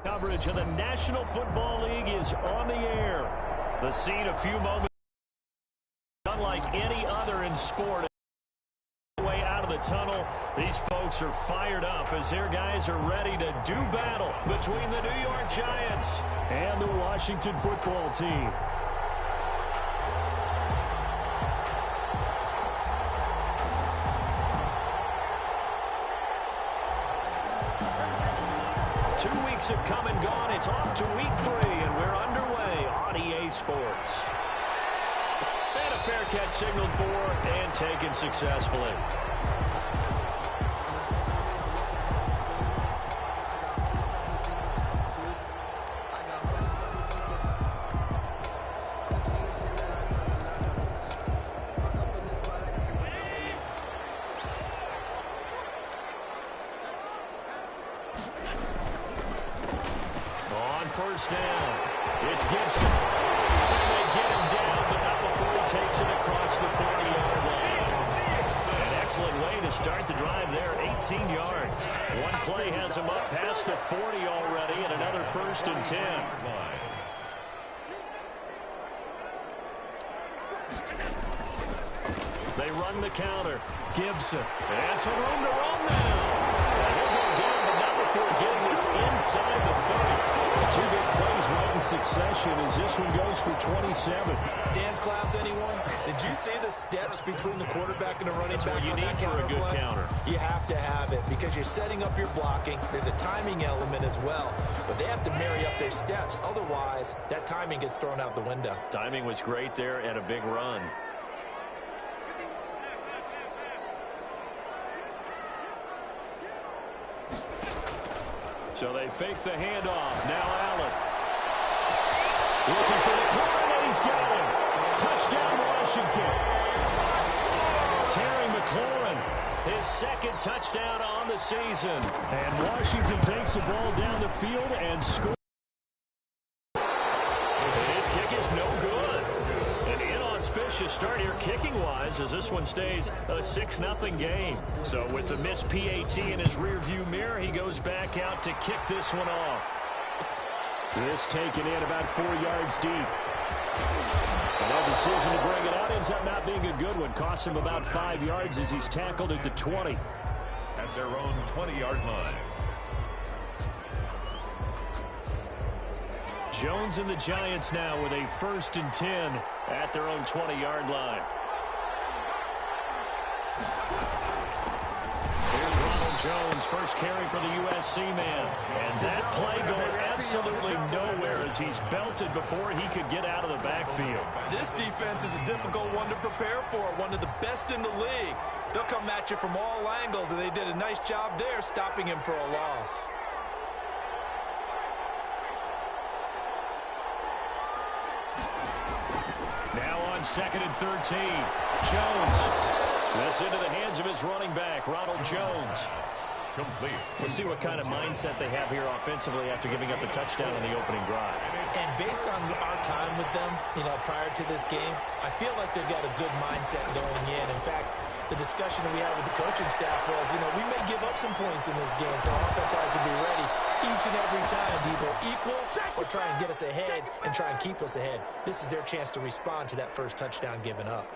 Coverage of the National Football League is on the air. The scene a few moments unlike any other in sport. Way out of the tunnel, these folks are fired up as their guys are ready to do battle between the New York Giants and the Washington football team. Have come and gone. It's off to week 3, and we're underway on EA Sports. And a fair catch signaled for and taken successfully. First down. It's Gibson. And they get him down, but not before he takes it across the 40-yard line. An excellent way to start the drive there, 18 yards. One play has him up past the 40 already, and another 1st and 10. They run the counter. Gibson. And some room to run now. He'll go down, but not before getting this inside the 30. 2 big plays right in succession as this one goes for 27. Dance class, anyone? Did you see the steps between the quarterback and the running back on that counter play? That's what you need for a good counter. You have to have it because you're setting up your blocking. There's a timing element as well, but they have to marry up their steps. Otherwise, that timing gets thrown out the window. Timing was great there and a big run. So they fake the handoff. Now Allen. Looking for the corner, and he's got him. Touchdown, Washington. Terry McLaurin, his 2nd touchdown on the season. And Washington takes the ball down the field and scores. His kick is no good. An inauspicious start here kicking-wise as this one stays a 6-0 game. So with the missed PAT in his rearview mirror, he goes back out to kick this one off. This taken in about 4 yards deep. And that decision to bring it out ends up not being a good one. Costs him about 5 yards as he's tackled at the 20. At their own 20-yard line. Jones and the Giants now with a 1st and 10 at their own 20-yard line. Here's Ronald Jones, first carry for the USC man. And that play going absolutely nowhere as he's belted before he could get out of the backfield. This defense is a difficult one to prepare for, one of the best in the league. They'll come at you from all angles, and they did a nice job there stopping him for a loss. Now on 2nd and 13. Jones. This into the hands of his running back, Ronald Jones. Complete. We'll see what kind of mindset they have here offensively after giving up the touchdown on the opening drive. And based on our time with them, prior to this game, I feel like they've got a good mindset going in. In fact, the discussion that we had with the coaching staff was, we may give up some points in this game, so our offense has to be ready each and every time to either equal or try and get us ahead and try and keep us ahead. This is their chance to respond to that first touchdown given up.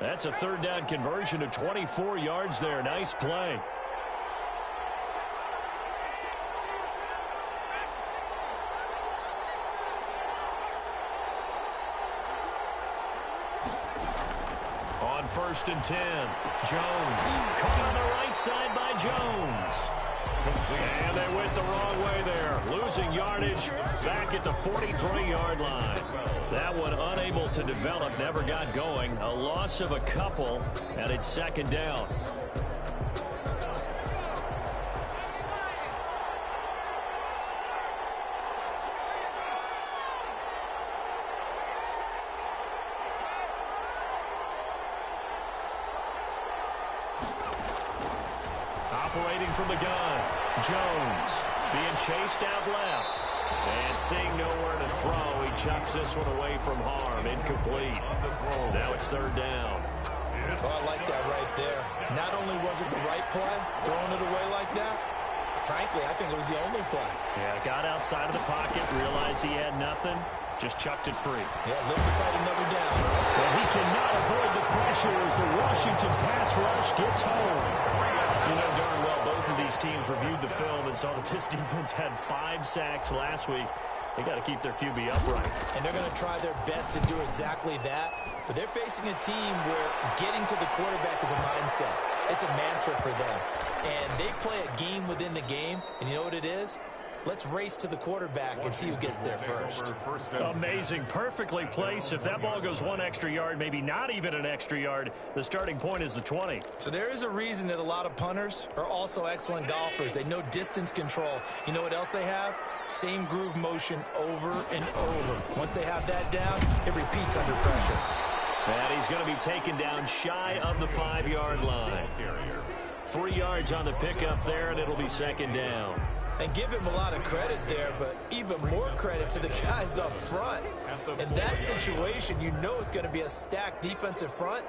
That's a 3rd down conversion of 24 yards there. Nice play. On 1st and 10, Jones. Caught on the right side by Jones. And they went the wrong way there. Losing yardage back at the 43-yard line. That one unable to develop, never got going. A loss of a couple, and it's 2nd down. Operating from the gun, Jones being chased out left. And seeing nowhere to throw, he chucks this one away from harm. Incomplete. Now it's 3rd down. Oh, I like that right there. Not only was it the right play, throwing it away like that, Frankly, I think it was the only play. Yeah, got outside of the pocket, realized he had nothing, just chucked it free. Yeah, live to fight another down. And he cannot avoid the pressure as the Washington pass rush gets home. You know darn well both of these teams reviewed the film and saw that this defense had 5 sacks last week. They got to keep their QB upright. And they're going to try their best to do exactly that. But they're facing a team where getting to the quarterback is a mindset. It's a mantra for them. And they play a game within the game. And you know what it is? Let's race to the quarterback and see who gets there first. Amazing. Perfectly placed. If that ball goes 1 extra yard, maybe not even an extra yard, the starting point is the 20. So there is a reason that a lot of punters are also excellent golfers. They know distance control. You know what else they have? Same groove motion over and over. Once they have that down, it repeats under pressure. And he's going to be taken down shy of the 5-yard line. 3 yards on the pickup there, and it'll be second down. And give him a lot of credit there, but even more credit to the guys up front. In that situation, you know it's going to be a stacked defensive front.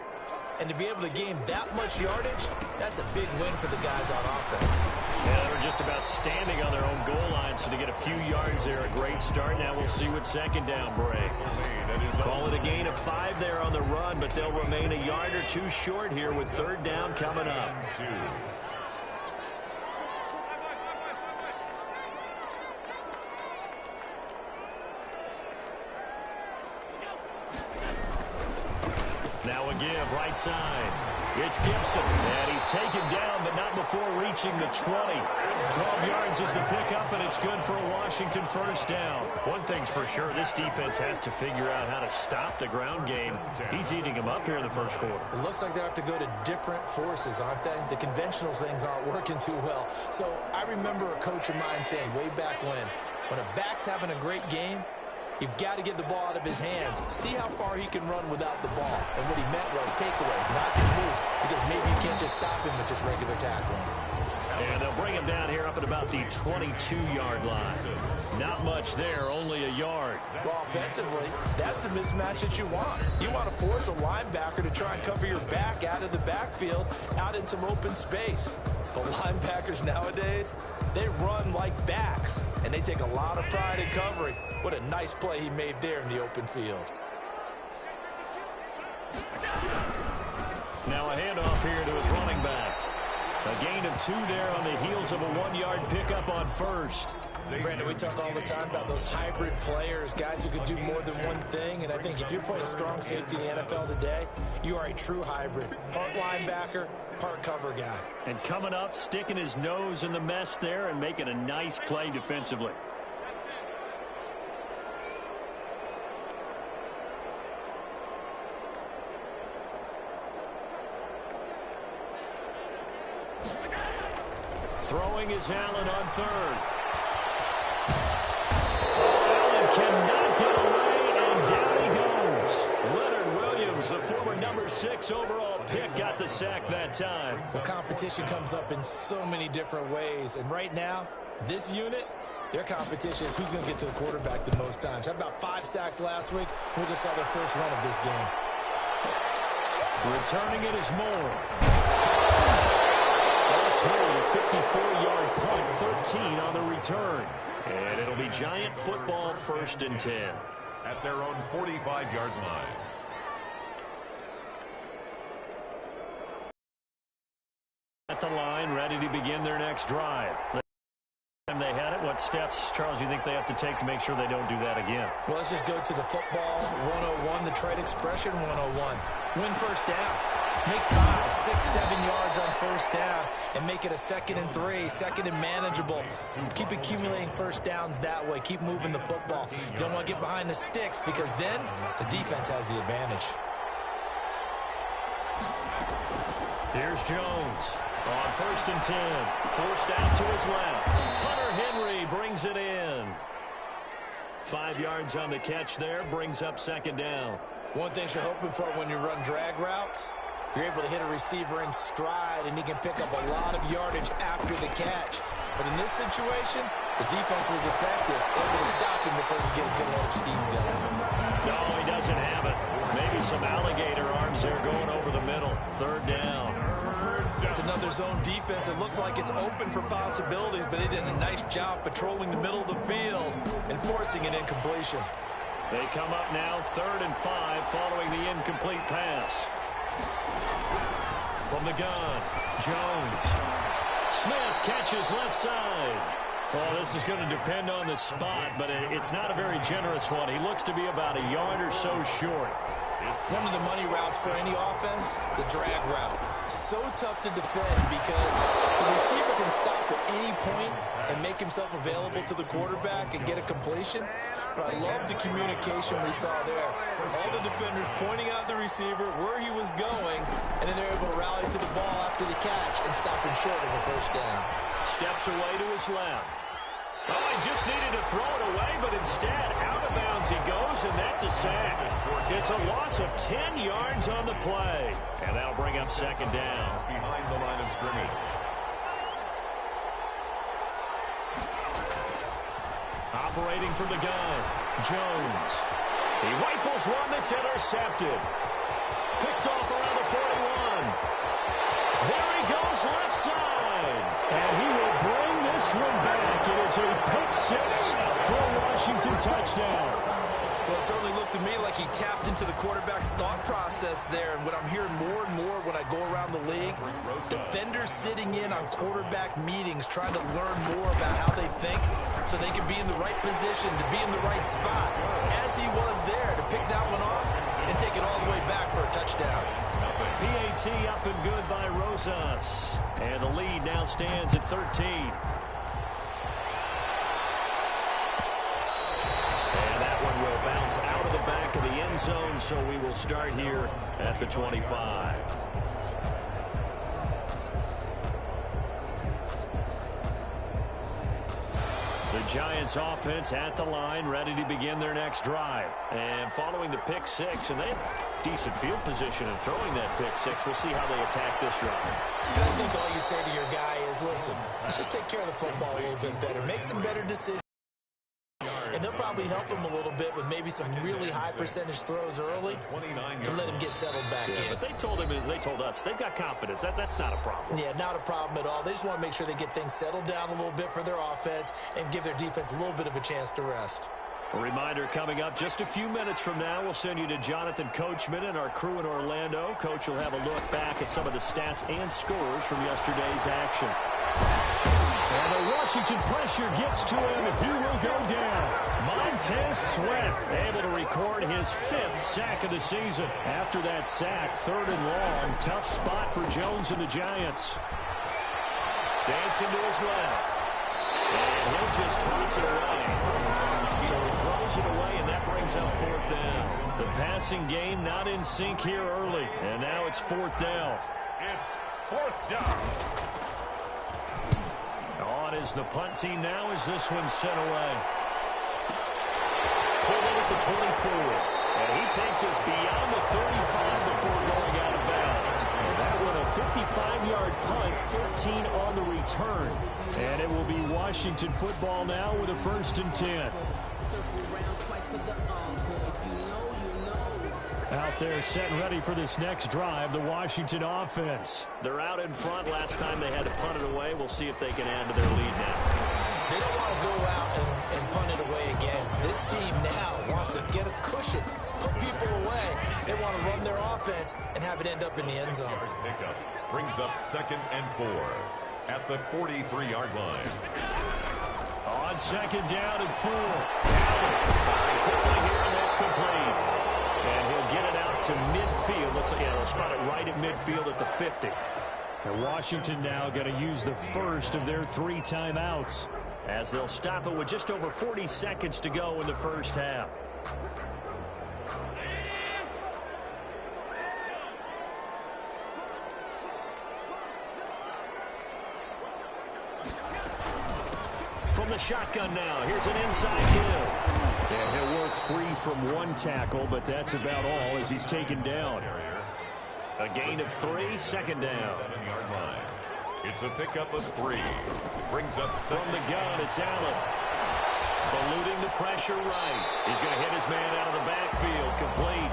And to be able to gain that much yardage, that's a big win for the guys on offense. Yeah, they were just about standing on their own goal line, so to get a few yards there, a great start. Now we'll see what second down brings. Call it a gain of 5 there on the run, but they'll remain a yard or 2 short here with third down coming up. Now a give, right side. It's Gibson, and he's taken down, but not before reaching the 20. 12 yards is the pickup, and it's good for a Washington first down. One thing's for sure, this defense has to figure out how to stop the ground game. He's eating them up here in the first quarter. It looks like they have to go to different forces, aren't they? The conventional things aren't working too well. So I remember a coach of mine saying way back when a back's having a great game, you've got to get the ball out of his hands. See how far he can run without the ball. And what he meant was takeaways, not just loose, because maybe you can't just stop him with just regular tackling. And they'll bring him down here up at about the 22-yard line. Not much there, only a yard. Well, offensively, that's the mismatch that you want. You want to force a linebacker to try and cover your back out of the backfield, out in some open space. But linebackers nowadays, they run like backs, and they take a lot of pride in covering. What a nice play he made there in the open field. Now a handoff here to his running back. A gain of 2 there on the heels of a 1-yard pickup on first. Brandon, we talk all the time about those hybrid players, guys who can do more than one thing. And I think if you're playing strong safety in the NFL today, you are a true hybrid. Part linebacker, part cover guy. And coming up, sticking his nose in the mess there and making a nice play defensively. Throwing is Allen on third. Allen cannot get away, and down he goes. Leonard Williams, the former number 6 overall pick, got the sack that time. The competition comes up in so many different ways. And right now, this unit, their competition is who's going to get to the quarterback the most times. Had about 5 sacks last week. We just saw their first run of this game. Returning it is Moore. A 54-yard punt, 13 on the return. And it'll be Giant football, 1st and 10. At their own 45-yard line. At the line, ready to begin their next drive. They had it. What steps, Charles, you think they have to take to make sure they don't do that again? Well, let's just go to the football 101, the trade expression 101. Win first down. Make 5, 6, 7 yards on first down and make it a 2nd and 3, 2nd and manageable. Keep accumulating first downs that way. Keep moving the football. You don't want to get behind the sticks because then the defense has the advantage. Here's Jones on 1st and 10. Forced out to his left. Hunter Henry brings it in. 5 yards on the catch there. Brings up 2nd down. One thing you're hoping for when you run drag routes, you're able to hit a receiver in stride, and he can pick up a lot of yardage after the catch. But in this situation, the defense was effective, able to stop him before he get a good head of steam going. No, he doesn't have it. Maybe some alligator arms there going over the middle. 3rd down. It's another zone defense. It looks like it's open for possibilities, but they did a nice job patrolling the middle of the field and forcing an incompletion. They come up now 3rd and 5 following the incomplete pass. From the gun, Jones. Smith catches left side. Well, this is going to depend on the spot, but it's not a very generous one. He looks to be about a yard or so short. One of the money routes for any offense, the drag route. So tough to defend because the receiver can stop at any point and make himself available to the quarterback and get a completion. But I love the communication we saw there. All the defenders pointing out the receiver, where he was going, and then they're able to rally to the ball after the catch and stop him short of a first down. Steps away to his left. Oh, he just needed to throw it away, but instead, out of bounds he goes, and that's a sack. It's a loss of 10 yards on the play, and that'll bring up second down. Behind the line of scrimmage. Operating from the gun, Jones. He rifles one that's intercepted. Picked off around the 41. There he goes, left side. And he will bring this one back. It is a pick six for a Washington touchdown. Well, it certainly looked to me like he tapped into the quarterback's thought process there. And what I'm hearing more and more when I go around the league, defenders sitting in on quarterback meetings trying to learn more about how they think so they can be in the right position to be in the right spot, as he was there to pick that one off and take it all the way back for a touchdown. PAT up and good by Rosas. And the lead now stands at 13. And that one will bounce out of the back of the end zone, so we will start here at the 25. The Giants offense at the line, ready to begin their next drive. And following the pick six, and they have decent field position in throwing that pick six. We'll see how they attack this drive. I think all you say to your guy is, listen, let's just take care of the football a little bit better. Make some better decisions. And they'll probably help him a little bit with maybe some really high percentage throws early to let him get settled back in. But they told us they've got confidence. That's not a problem. Yeah, not a problem at all. They just want to make sure they get things settled down a little bit for their offense and give their defense a little bit of a chance to rest. A reminder coming up just a few minutes from now, we'll send you to Jonathan Coachman and our crew in Orlando. Coach will have a look back at some of the stats and scores from yesterday's action. And the Washington pressure gets to him, and he will go down. Montez Sweat able to record his 5th sack of the season. After that sack, 3rd and long, tough spot for Jones and the Giants. Dancing to his left. And he'll just toss it away. So he throws it away, and that brings up 4th down. The passing game not in sync here early, and now it's 4th down. It's 4th down. On is the punt team now as this one's sent away. Pulled in at the 24. And he takes us beyond the 35 before going out of bounds. And that one a 55-yard punt, 13 on the return. And it will be Washington football now with a 1st and 10. Out there set and ready for this next drive, the Washington offense. They're out in front. Last time they had to punt it away. We'll see if they can add to their lead now. They don't want to go out and punt it away again. This team now wants to get a cushion, put people away. They want to run their offense and have it end up in the end zone. Pickup brings up 2nd and 4 at the 43-yard line. On 2nd down and 4. Allen quickly here, and that's complete. And he'll get it out to midfield. They'll spot it right at midfield at the 50. And Washington now going to use the first of their 3 timeouts as they'll stop it with just over 40 seconds to go in the first half. From the shotgun now, here's an inside kill. And he'll work free from 1 tackle, but that's about all as he's taken down. A gain of 3, 2nd down. 7-yard line. It's a pickup of 3. Brings up from the gun, it's Allen. Eluding the pressure right. He's going to hit his man out of the backfield, complete.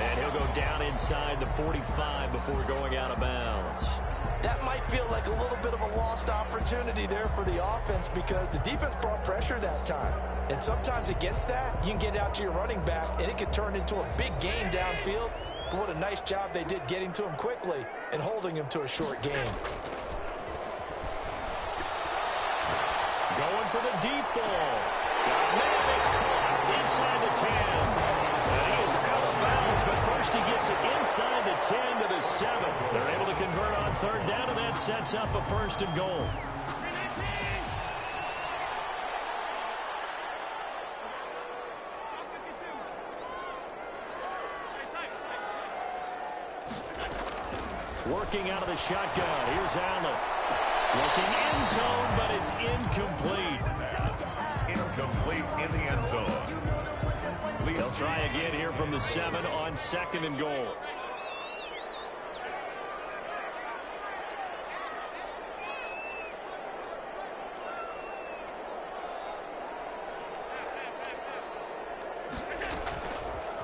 And he'll go down inside the 45 before going out of bounds. that might feel like a little bit of a lost opportunity there for the offense because the defense brought pressure that time. And sometimes against that, you can get out to your running back, and it could turn into a big gain downfield. But what a nice job they did getting to him quickly and holding him to a short gain. Going for the deep ball. Man, it's caught inside the 10. And he is out of bounds, but first he gets it inside the 10 to the 7. They're able to convert on third down, and that sets up a 1st and goal. Working out of the shotgun. Here's Allen. Looking end zone, but it's incomplete. Incomplete in the end zone. They'll try again here from the 7 on 2nd and goal.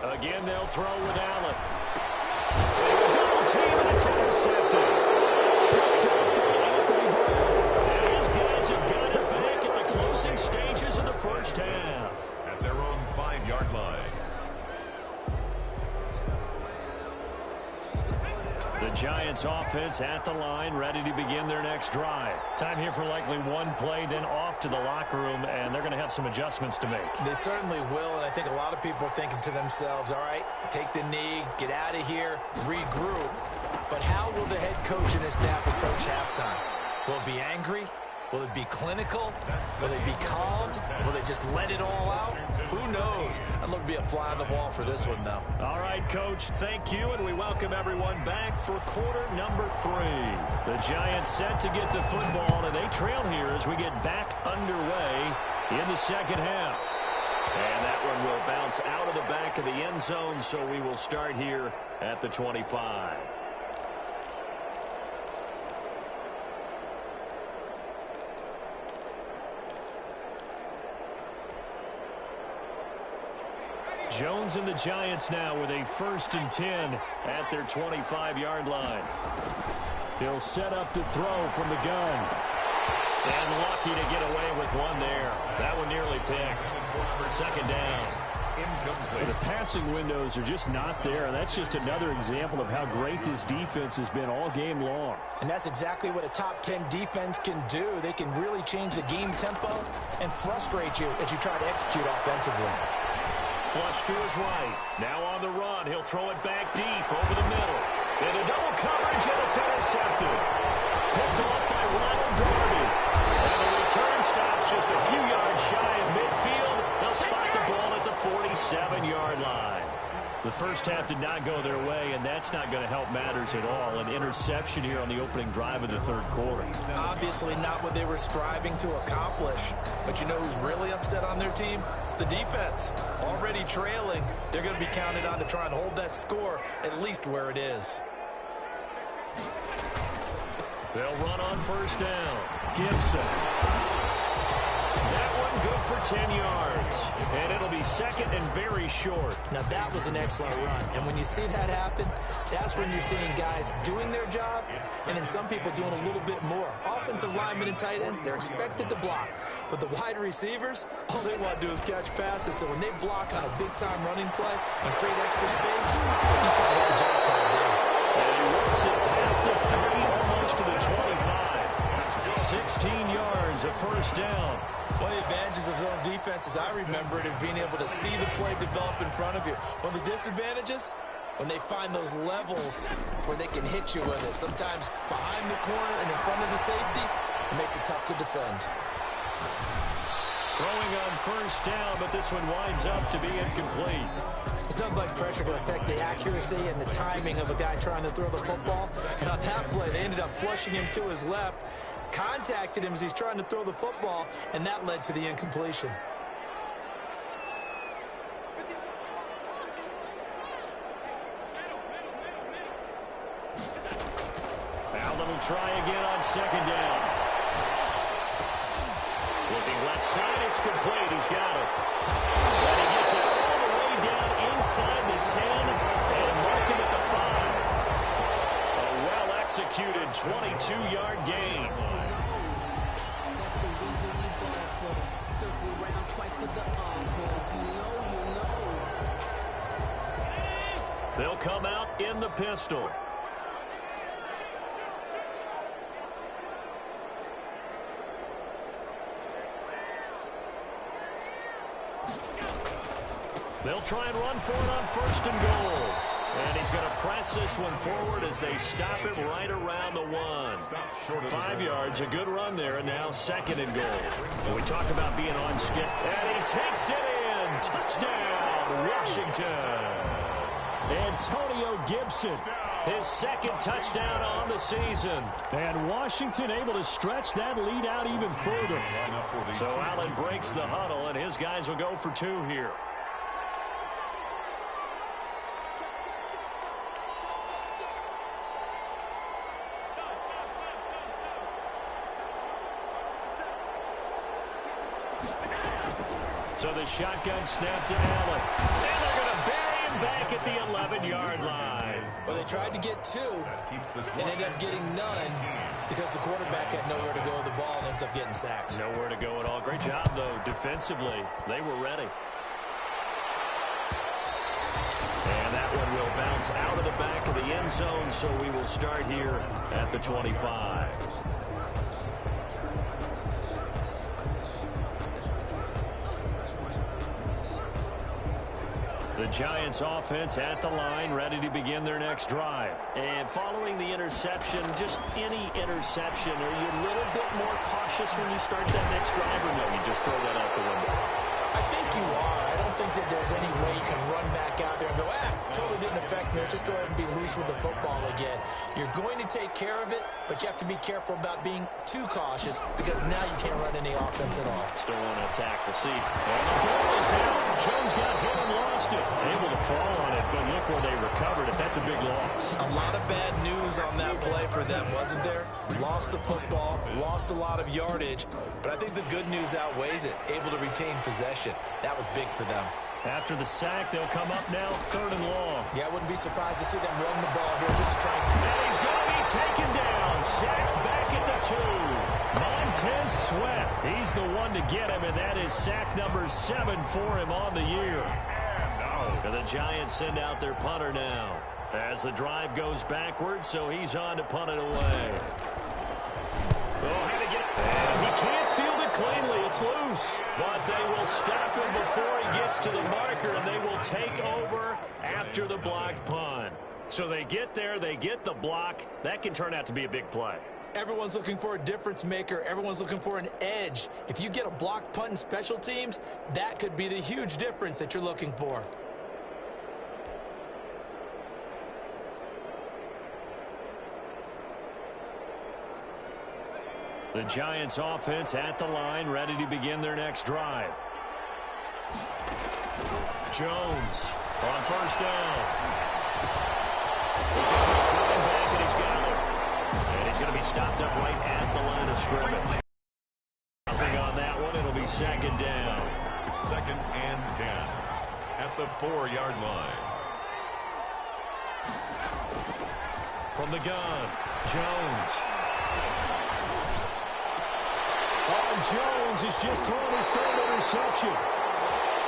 Again, they'll throw with Allen. Double team, and it's intercepted. And these guys have got it back at the closing stages of the first half. At their own 5-yard line. The Giants offense at the line, ready to begin their next drive. Time here for likely one play, then off to the locker room, and they're going to have some adjustments to make. They certainly will, and I think a lot of people are thinking to themselves, all right, take the knee, get out of here, regroup. But how will the head coach and his staff approach halftime? Will it be angry? Will it be clinical? Will they be calm? Will they just let it all out? Who knows? I'd love to be a fly on the wall for this one, though. All right, Coach, thank you, and we welcome everyone back for quarter number 3. The Giants set to get the football, and they trail here as we get back underway in the second half. And that one will bounce out of the back of the end zone, so we will start here at the 25. Jones and the Giants now with a 1st and 10 at their 25-yard line. He'll set up to throw from the gun. And lucky to get away with one there. That one nearly picked. 2nd down. The passing windows are just not there. That's just another example of how great this defense has been all game long. And that's exactly what a top 10 defense can do. They can really change the game tempo and frustrate you as you try to execute offensively. Flush to his right. Now on the run. He'll throw it back deep over the middle. Into double coverage, and it's intercepted. Picked off by Ronald Darby. And the return stops just a few yards shy of midfield. They'll spot the ball at the 47-yard line. The first half did not go their way, and that's not going to help matters at all. An interception here on the opening drive of the 3rd quarter. Obviously not what they were striving to accomplish. But you know who's really upset on their team? The defense. Already trailing, they're going to be counted on to try and hold that score at least where it is. They'll run on 1st down. Gibson. That one good for 10 yards. And it'll be 2nd and very short. Now that was an excellent run. And when you see that happen, that's when you're seeing guys doing their job and then some people doing a little bit more. Offensive linemen and tight ends, they're expected to block. But the wide receivers, all they want to do is catch passes. So when they block on a big-time running play and create extra space, you kind of hit the jackpot there. And he works it past the 30, almost to the 25. 16 yards, a 1st down. One of the advantages of zone defense, as I remember it, is being able to see the play develop in front of you. One of the disadvantages, when they find those levels where they can hit you with it. Sometimes behind the corner and in front of the safety, it makes it tough to defend. Throwing on 1st down, but this one winds up to be incomplete. It's nothing like pressure to affect the accuracy and the timing of a guy trying to throw the football. And on that play, they ended up flushing him to his left, contacted him as he's trying to throw the football, and that led to the incompletion. Allen will try again on 2nd down. Looking left side, it's complete. He's got it. And he gets it all the way down inside the 10 and mark him at the 5. A executed 22-yard gain. They'll come out in the pistol. They'll try and run for it on 1st and goal. And he's going to press this one forward as they stop it right around the 1. 5 yards, a good run there, and now 2nd and goal. So we talk about being on skip. And he takes it in. Touchdown, Washington. Antonio Gibson, his 2nd touchdown on the season. And Washington able to stretch that lead out even further. So Allen breaks the huddle, and his guys will go for 2 here. So the shotgun snap to Allen. And they're going to bury him back at the 11-yard line. Well, they tried to get 2 and ended up getting none because the quarterback had nowhere to go with the ball and ends up getting sacked. Nowhere to go at all. Great job, though, defensively. They were ready. And that one will bounce out of the back of the end zone, so we will start here at the 25. The Giants offense at the line, ready to begin their next drive. And following the interception, just any interception, are you a little bit more cautious when you start that next drive, or no, you just throw that out the window? I think you are. I don't think that there's any way you can run back out there and go, totally didn't affect me. Let's just go ahead and be loose with the football again. You're going to take care of it, but you have to be careful about being too cautious because now you can't run any offense at all. Still want to attack the seat. And the ball is out. Jones got hit and lost it. Able to fall on it, but look where they recovered it. That's a big loss. A lot of bad news on that play for them, wasn't there? Lost the football, lost a lot of yardage, but I think the good news outweighs it. Able to retain possession. That was big for them. After the sack, they'll come up now 3rd and long. Yeah, I wouldn't be surprised to see them run the ball here just to try and he's going to be taken down. Sacked back at the 2. Montez Sweat. He's the one to get him, and that is sack number 7 for him on the year. And the Giants send out their punter now as the drive goes backwards, so he's on to punt it away. Oh, had to get it. And he can't field it cleanly. It's loose. But they will stop him before he gets to the marker, and they will take over after the blocked punt. So they get there, they get the block. That can turn out to be a big play. Everyone's looking for a difference maker. Everyone's looking for an edge. If you get a blocked punt in special teams, that could be the huge difference that you're looking for. The Giants offense at the line, ready to begin their next drive. Jones on 1st down. He's running back, and he's got it. And he's going to be stopped up right at the line of scrimmage. Nothing on that one. It'll be 2nd down. 2nd and 10 at the 4-yard line. From the gun, Jones. Jones has just thrown his 3rd interception.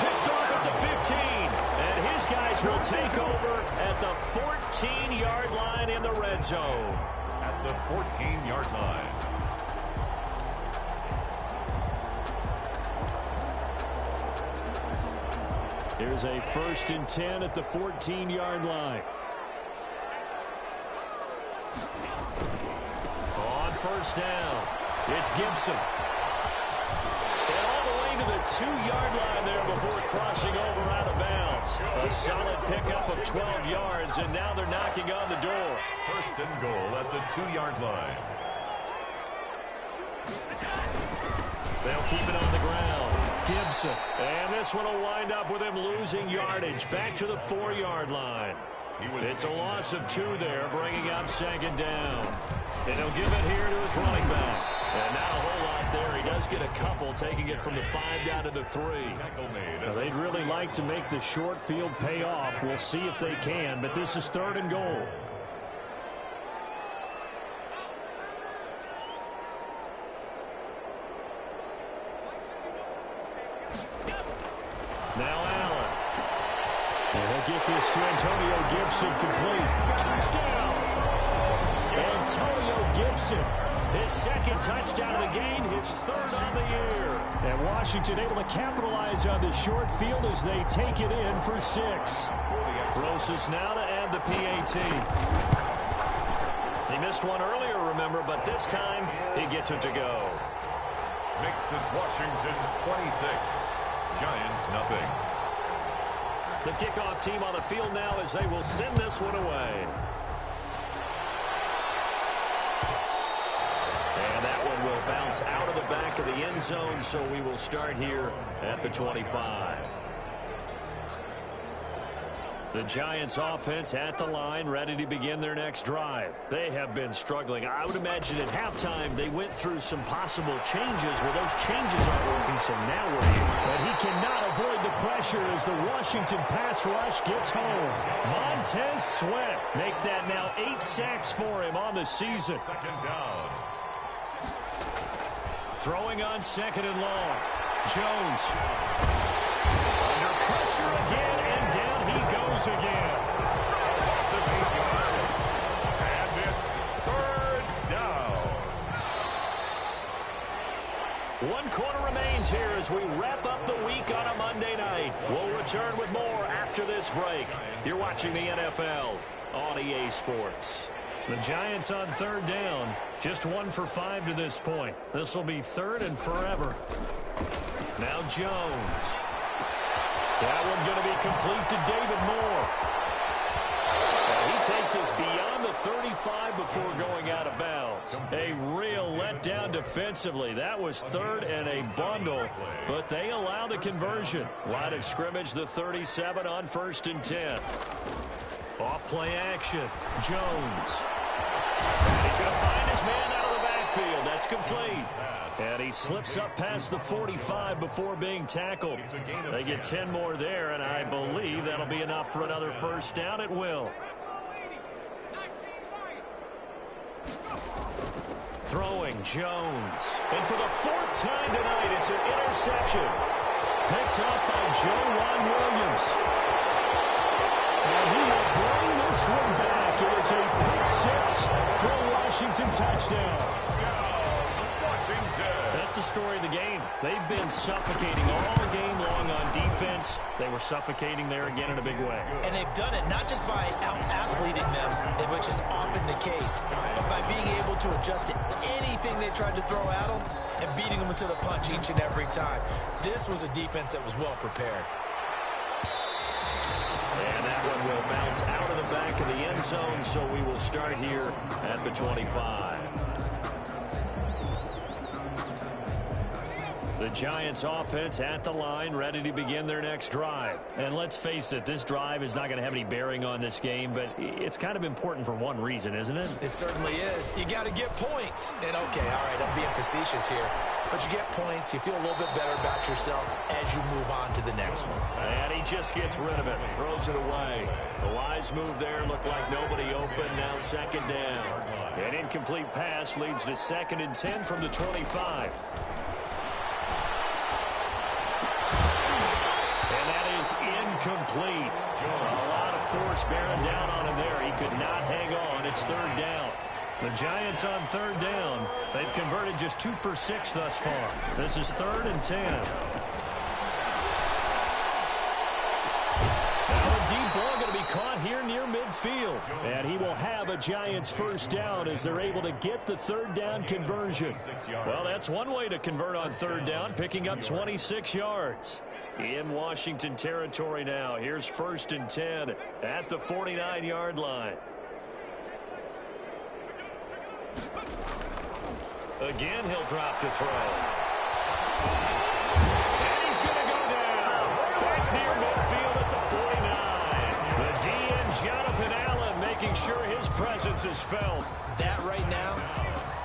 Picked off at the 15. And his guys will take over at the 14-yard line in the red zone. At the 14-yard line. Here's a 1st and 10 at the 14-yard line. On 1st down, it's Gibson. And all the way to the 2-yard line there before crossing over out of bounds. A solid pickup of 12 yards, and now they're knocking on the door. 1st and goal at the 2-yard line. They'll keep it on the ground. Gibson. And this one will wind up with him losing yardage back to the 4-yard line. It's a loss of 2 there, bringing up 2nd down. And he'll give it here to his running back. And not a whole lot there. He does get a couple, taking it from the 5 down to the 3. Now, they'd really like to make the short field pay off. We'll see if they can, but this is 3rd and goal. Now Allen. And he'll get this to Antonio Gibson complete. Touchdown! Antonio Gibson, his second touchdown of the game, his third on the year. And Washington able to capitalize on the short field as they take it in for 6. Rosas now to add the PAT. He missed one earlier, remember, but this time he gets it to go. Makes this Washington 26. Giants nothing. The kickoff team on the field now as they will send this one away. And that one will bounce out of the back of the end zone, so we will start here at the 25. The Giants offense at the line, ready to begin their next drive. They have been struggling. I would imagine at halftime they went through some possible changes. Well, those changes aren't working, so now what do you? But he cannot avoid the pressure as the Washington pass rush gets home. Montez Sweat make that now 8 sacks for him on the season. Second down. Throwing on second and long. Jones. Under pressure again, and down he goes again. And it's third down. 1 quarter remains here as we wrap up the week on a Monday night. We'll return with more after this break. You're watching the NFL on EA Sports. The Giants on third down. Just 1 for 5 to this point. This will be third and forever. Now Jones. That one going to be complete to David Moore. And he takes us beyond the 35 before going out of bounds. A real letdown defensively. That was third and a bundle, but they allow the conversion. Line of scrimmage, the 37 on 1st and 10. Off play action. Jones. And he's going to find his man out of the backfield. That's complete. And he slips up past the 45 before being tackled. They get 10 more there, and I believe that'll be enough for another first down. It will. Throwing Jones. And for the 4th time tonight, it's an interception. Picked up by Joejuan Williams. And he will bring this one back. It is a pick 6 for a Washington touchdown. That's the story of the game. They've been suffocating all game long on defense. They were suffocating there again in a big way. And they've done it not just by out-athleting them, which is often the case, but by being able to adjust to anything they tried to throw at them and beating them to the punch each and every time. This was a defense that was well prepared. And that one will bounce out of the back of the end zone, so we will start here at the 25. The Giants offense at the line, ready to begin their next drive. And let's face it, this drive is not going to have any bearing on this game, but it's kind of important for one reason, isn't it? It certainly is. You got to get points. And okay, all right, I'm being facetious here, but you get points, you feel a little bit better about yourself as you move on to the next one. And he just gets rid of it, throws it away. The wise move there, looked like nobody open, now second down. An incomplete pass leads to 2nd and 10 from the 25. Incomplete. A lot of force bearing down on him there. He could not hang on. It's third down. The Giants on third down. They've converted just 2 for 6 thus far. This is 3rd and 10. Now a deep ball going to be caught here near midfield. And he will have a Giants first down as they're able to get the third down conversion. Well, that's one way to convert on third down, picking up 26 yards. In Washington territory now. Here's 1st and 10 at the 49-yard line. Again, he'll drop to throw. And he's going to go down. Back near midfield at the 49. The DN, Jonathan Allen, making sure his presence is felt. That right now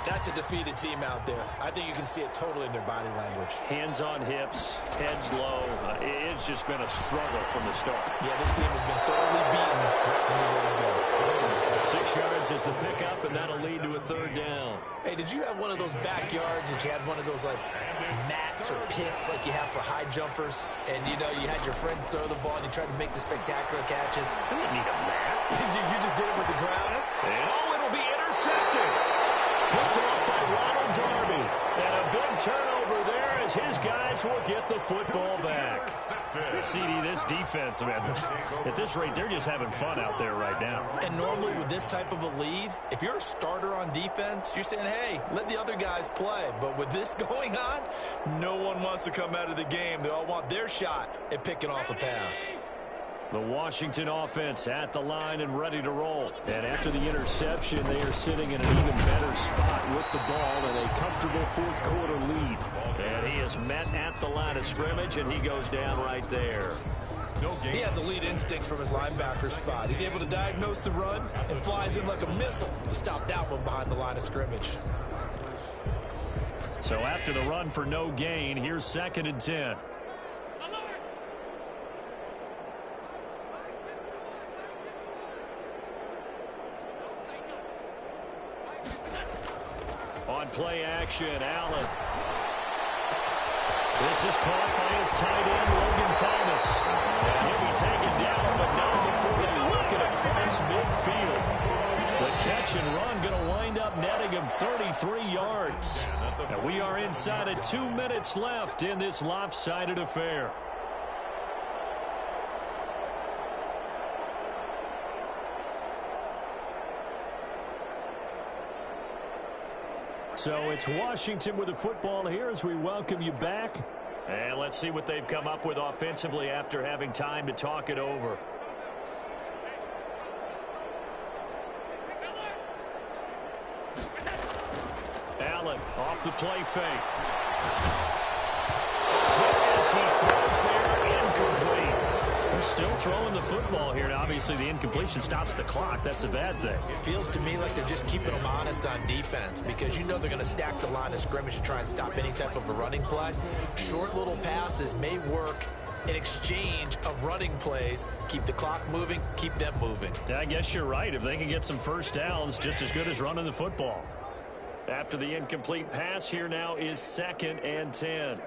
That's a defeated team out there. I think you can see it totally in their body language. Hands on hips, heads low. It's just been a struggle from the start. Yeah, this team has been thoroughly beaten right from the word go. 6 yards is the pickup, and that'll lead to a third down. Hey, did you have one of those backyards that you had one of those, like, mats or pits like you have for high jumpers? And, you know, you had your friends throw the ball and you tried to make the spectacular catches? I didn't need a mat. you just did it with the ground? And, it'll be intercepted. Picked off by Ronald Darby. And a big turnover there as his guys will get the football back. CD, this defense, man, at this rate, they're just having fun out there right now. And normally with this type of a lead, if you're a starter on defense, you're saying, hey, let the other guys play. But with this going on, no one wants to come out of the game. They all want their shot at picking off a pass. The Washington offense at the line and ready to roll. And after the interception, they are sitting in an even better spot with the ball in a comfortable fourth quarter lead. And he is met at the line of scrimmage, and he goes down right there. He has elite instincts from his linebacker spot. He's able to diagnose the run and flies in like a missile to stop that one behind the line of scrimmage. So after the run for no gain, here's 2nd and 10. On play action, Allen. This is caught by his tight end, Logan Thomas. And he'll be taken down, but not before they work it across midfield. The catch and run going to wind up netting him 33 yards. And we are inside of 2 minutes left in this lopsided affair. So it's Washington with the football here as we welcome you back. And let's see what they've come up with offensively after having time to talk it over. Allen off the play fake. As he throws there, incomplete. They're still throwing the football here. Now, obviously, the incompletion stops the clock. That's a bad thing. It feels to me like they're just keeping them honest on defense because you know they're going to stack the line of scrimmage and try and stop any type of a running play. Short little passes may work in exchange of running plays. Keep the clock moving, keep them moving. Yeah, I guess you're right. If they can get some first downs, just as good as running the football. After the incomplete pass, here now is 2nd and 10.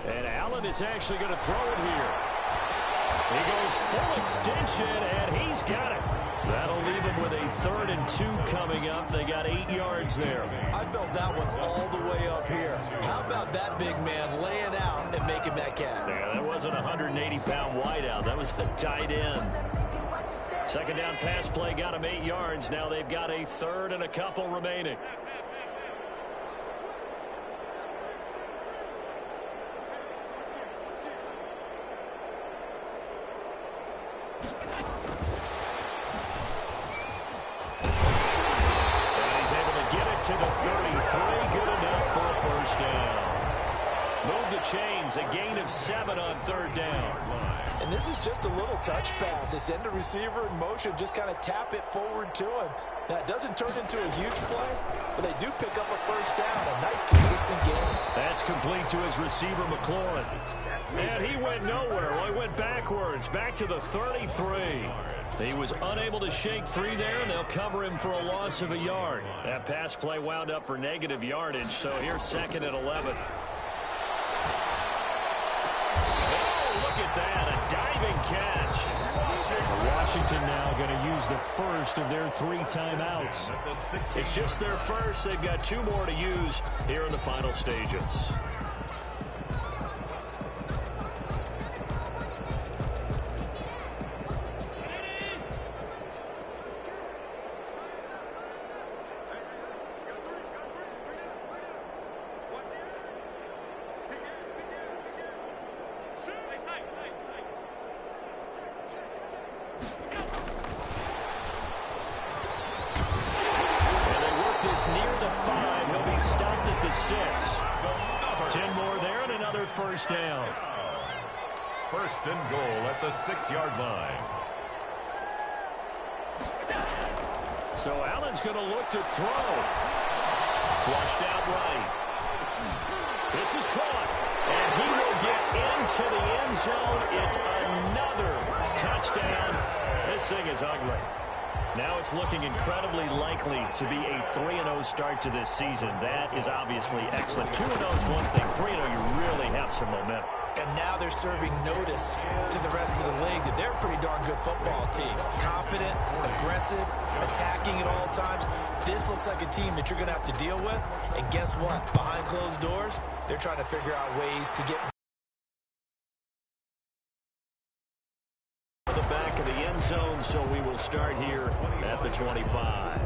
And Allen is actually going to throw it here. He goes full extension, and he's got it. That'll leave him with a 3rd and 2 coming up. They got 8 yards there. I felt that one all the way up here. How about that big man laying out and making that catch? Yeah, that wasn't a 180-pound wideout. That was a tight end. 2nd down pass play got him 8 yards. Now they've got a 3rd and a couple remaining. To the 33, good enough for a first down. Move the chains, a gain of 7 on 3rd down. And this is just a little touch pass. They send the receiver in motion, just kind of tap it forward to him. Now, it doesn't turn into a huge play, but they do pick up a first down. A nice, consistent gain. That's complete to his receiver, McLaurin. And he went nowhere. Well, he went backwards, back to the 33. He was unable to shake free there, and they'll cover him for a loss of a yard. That pass play wound up for negative yardage, so here's 2nd and 11. Oh, look at that, a diving catch. Washington now going to use the first of their 3 timeouts. It's just their first. They've got 2 more to use here in the final stages. Near the 5. He'll be stopped at the 6. 10 more there and another first down. 1st and goal at the 6-yard line. So Allen's going to look to throw. Flushed out right. This is caught. And he will get into the end zone. It's another touchdown. This thing is ugly. Now it's looking incredibly likely to be a 3-0 start to this season. That is obviously excellent. 2-0 is one thing. 3-0, you really have some momentum. And now they're serving notice to the rest of the league that they're a pretty darn good football team. Confident, aggressive, attacking at all times. This looks like a team that you're going to have to deal with. And guess what? Behind closed doors, they're trying to figure out ways to get the back of the end zone, so we will start here at the 25.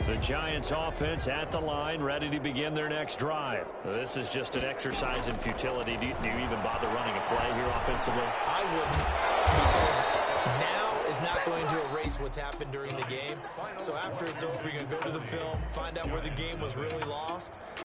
The Giants offense at the line, ready to begin their next drive. This is just an exercise in futility. Do you even bother running a play here offensively? I wouldn't, because now is not going to erase what's happened during the game. So after it's over, you're going to go to the film, find out where the game was really lost.